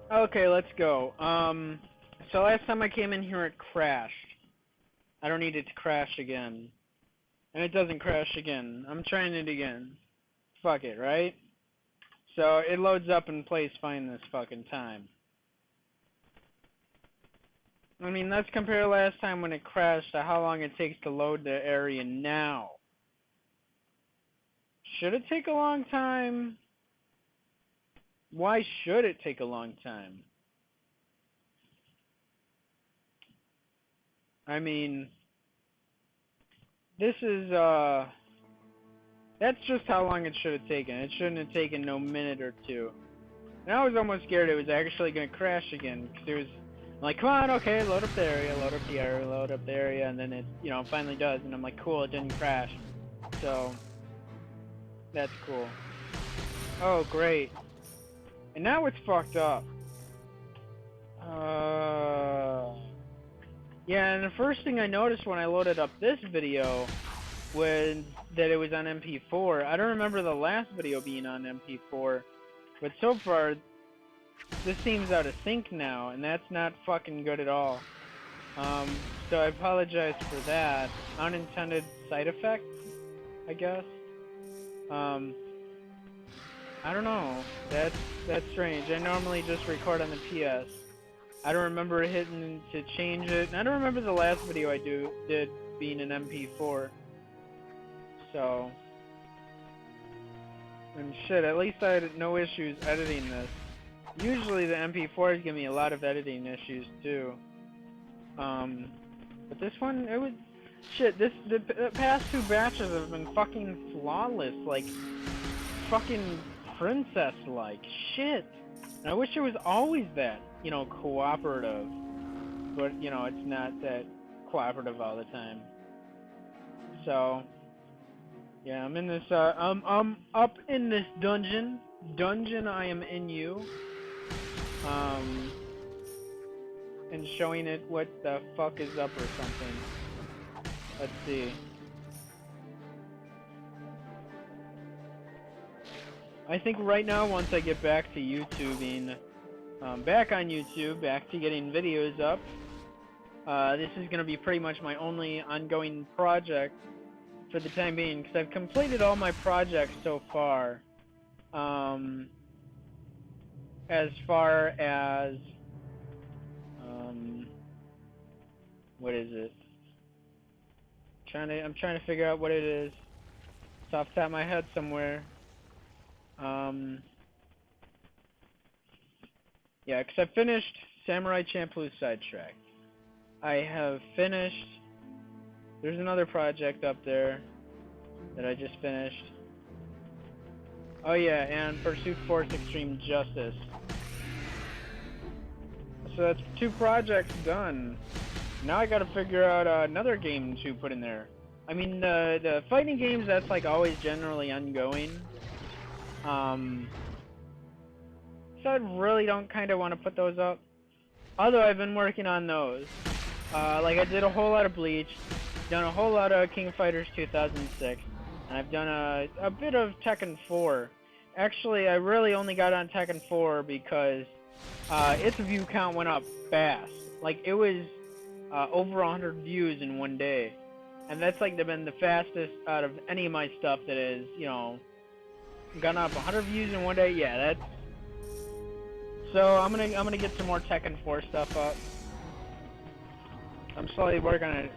Okay, let's go. So last time I came in here, it crashed. I don't need it to crash again. And it doesn't crash again. I'm trying it again. Fuck it, right? So it loads up and plays fine this fucking time. I mean, let's compare last time when it crashed to how long it takes to load the area now. Should it take a long time? Why should it take a long time? I mean, this is, that's just how long it should have taken. It shouldn't have taken no minute or two. And I was almost scared it was actually going to crash again, because it was like, come on, okay, load up the area, load up the area, load up the area, and then it, you know, finally does, and I'm like, cool, it didn't crash. So, that's cool. Oh, great. And now it's fucked up. Yeah, and the first thing I noticed when I loaded up this video was that it was on MP4. I don't remember the last video being on MP4, but so far, this seems out of sync now, and that's not fucking good at all. So I apologize for that. Unintended side effect, I guess. I don't know. That's strange. I normally just record on the PS. I don't remember hitting to change it, and I don't remember the last video I did being an MP4. So, and shit, at least I had no issues editing this. Usually the MP4s give me a lot of editing issues too. But this one, it was, shit, the past two batches have been fucking flawless, like, fucking princess-like, shit. And I wish it was always that, you know, cooperative. But, you know, it's not that cooperative all the time. So, yeah, I'm in this, I'm up in this dungeon. Dungeon, I am in you. And showing it what the fuck is up or something. Let's see. I think right now, once I get back to YouTubing, back on YouTube, back to getting videos up, this is going to be pretty much my only ongoing project for the time being, because I've completed all my projects so far. As far as, what is it? I'm trying to figure out what it is. It's off the top of my head somewhere. Yeah, because I finished Samurai Champloo Sidetrack. I have finished. There's another project up there that I just finished. Oh yeah, and Pursuit Force Extreme Justice. So that's 2 projects done. Now I gotta figure out another game to put in there. I mean, the fighting games, that's like always generally ongoing. So I really don't kind of want to put those up. Although I've been working on those. Like I did a whole lot of Bleach, done a whole lot of King of Fighters 2006, and I've done a bit of Tekken 4. Actually, I really only got on Tekken 4 because its view count went up fast. Like it was over 100 views in one day, and that's like been the fastest out of any of my stuff that is, you know, gone up 100 views in one day. Yeah, that's. So I'm gonna get some more Tekken 4 stuff up. I'm slowly working on it.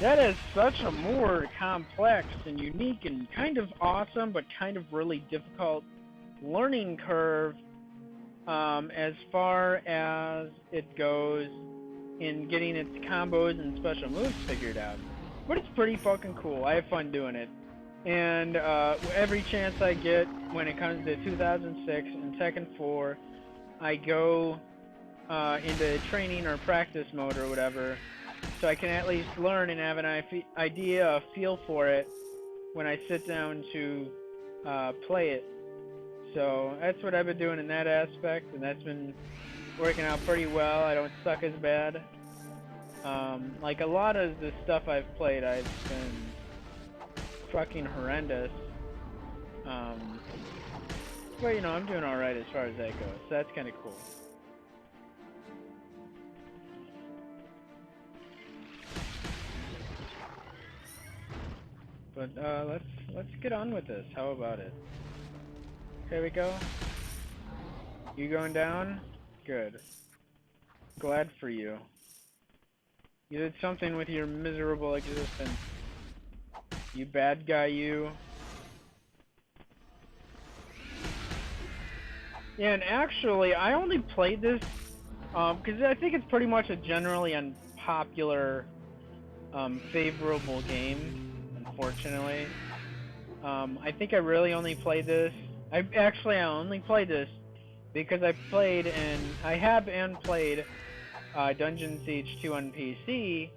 That is such a more complex and unique and kind of awesome, but kind of really difficult learning curve as far as it goes in getting its combos and special moves figured out. But it's pretty fucking cool. I have fun doing it. And every chance I get when it comes to 2006 and Tekken 4, I go into training or practice mode or whatever, so I can at least learn and have an idea, a feel for it when I sit down to play it. So that's what I've been doing in that aspect, and that's been working out pretty well. I don't suck as bad. Like a lot of the stuff I've played, I've been fucking horrendous. But you know, I'm doing alright as far as that goes, so that's kind of cool. but let's get on with this. How about it? Here we go. You going down? Good. Glad for you. You did something with your miserable existence. You bad guy, you. Yeah, and actually, I only played this because I think it's pretty much a generally unpopular, favorable game, unfortunately. I think I really only played this. I only played this because I have played Dungeon Siege 2 on PC.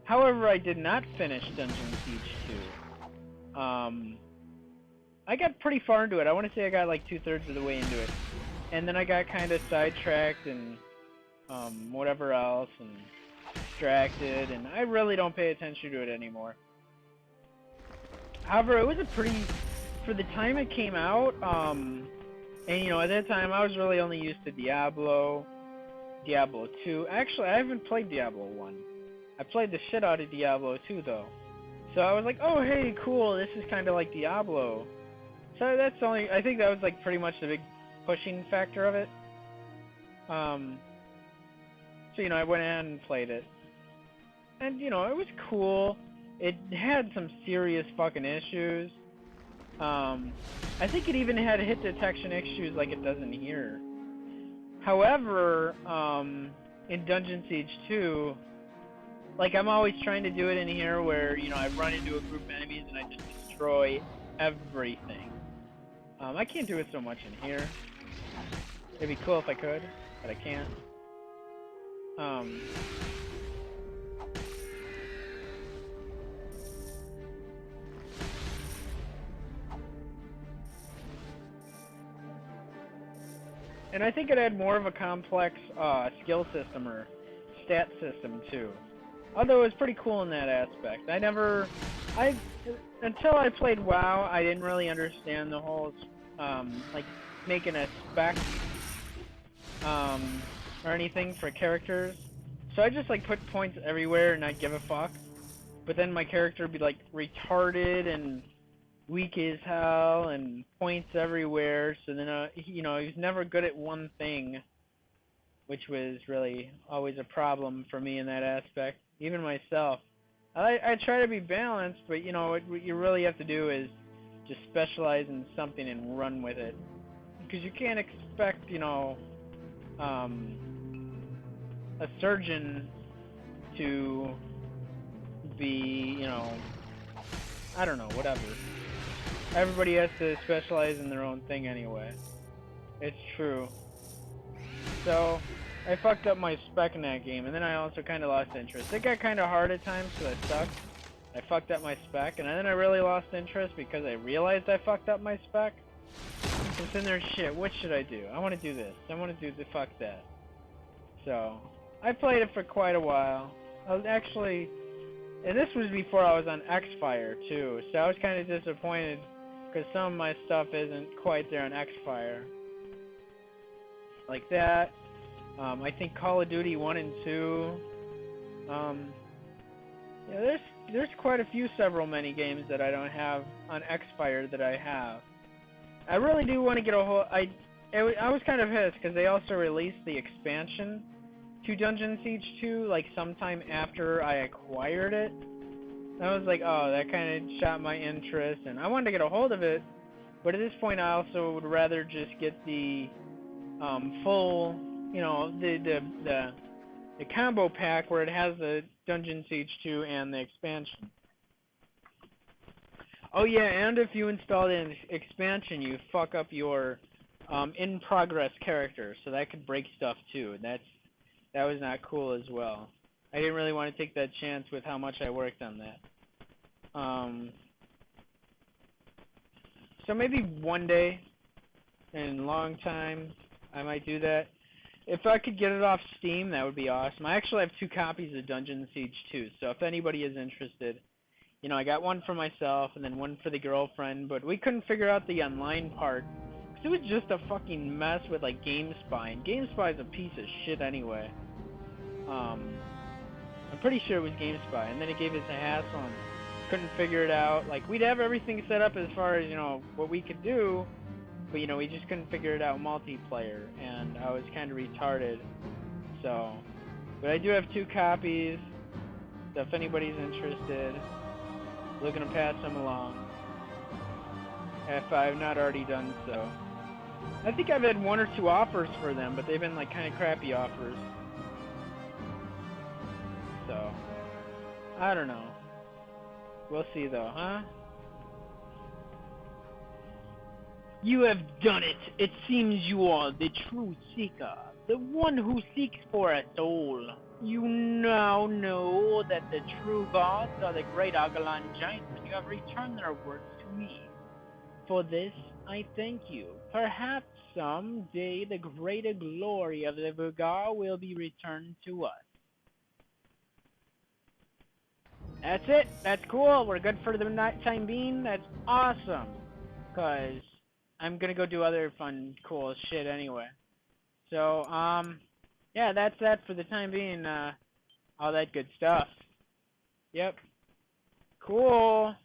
However, I did not finish Dungeon Siege 2. I got pretty far into it. I want to say I got like 2/3 of the way into it. And then I got kind of sidetracked and whatever else and distracted, and I really don't pay attention to it anymore. However, it was for the time it came out, and you know, at that time I was really only used to Diablo 2. Actually, I haven't played Diablo 1. I played the shit out of Diablo 2 though. So I was like, oh hey, cool, this is kind of like Diablo. So I think that was like pretty much the big pushing factor of it. So you know, I went in and played it. And you know, it was cool. It had some serious fucking issues. I think it even had hit detection issues like it does in here. However, in Dungeon Siege 2, like I'm always trying to do it in here where, you know, I run into a group of enemies and I just destroy everything. I can't do it so much in here. It'd be cool if I could, but I can't. And I think it had more of a complex skill system or stat system too. Although it was pretty cool in that aspect. Until I played WoW, I didn't really understand the whole, like, making a spec, or anything for characters. So I just, like, put points everywhere and not give a fuck. But then my character would be, like, retarded and weak as hell and points everywhere. So then, you know, he was never good at one thing, which was really always a problem for me in that aspect. Even myself. I try to be balanced, but you know, what you really have to do is just specialize in something and run with it. Because you can't expect, you know, a surgeon to be, you know, I don't know, whatever. Everybody has to specialize in their own thing anyway. It's true. So, I fucked up my spec in that game, and then I also kind of lost interest. It got kind of hard at times, so that sucked. I fucked up my spec, and then I really lost interest because I realized I fucked up my spec. I'm sitting there, shit, what should I do? I want to do this. I want to do the fuck that. So, I played it for quite a while. I was actually, and this was before I was on Xfire too, so I was kind of disappointed because some of my stuff isn't quite there on Xfire. Like that. I think Call of Duty 1 and 2. Yeah, there's quite a few many games that I don't have on Xfire that I have. I really do want to get a whole. I was kind of pissed because they also released the expansion to Dungeon Siege 2 like sometime after I acquired it. I was like, oh, that kind of shot my interest, and I wanted to get a hold of it. But at this point, I also would rather just get the full. You know, the combo pack where it has the Dungeon Siege 2 and the expansion. Oh yeah, and if you install the expansion, you fuck up your in-progress character, so that could break stuff too. And that was not cool as well. I didn't really want to take that chance with how much I worked on that. So maybe one day, in a long time, I might do that. If I could get it off Steam, that would be awesome. I actually have 2 copies of Dungeon Siege 2, so if anybody is interested, you know, I got one for myself and then one for the girlfriend, but we couldn't figure out the online part, because it was just a fucking mess with, like, GameSpy, and GameSpy is a piece of shit anyway. I'm pretty sure it was GameSpy, and then it gave us a hassle, couldn't figure it out. Like, we'd have everything set up as far as, you know, what we could do, but, you know, we just couldn't figure it out multiplayer, and I was kind of retarded, so. But I do have 2 copies, so if anybody's interested, looking to pass them along, if I've not already done so. I think I've had 1 or 2 offers for them, but they've been, like, kind of crappy offers. So, I don't know. We'll see, though, huh? You have done it! It seems you are the true seeker, the one who seeks for a soul. You now know that the true gods are the great Agalan giants, and you have returned their words to me. For this, I thank you. Perhaps someday the greater glory of the Vugar will be returned to us. That's it. That's cool. We're good for the time being. That's awesome. Because I'm going to go do other fun, cool shit anyway. So, yeah, that's that for the time being. All that good stuff. Yep. Cool.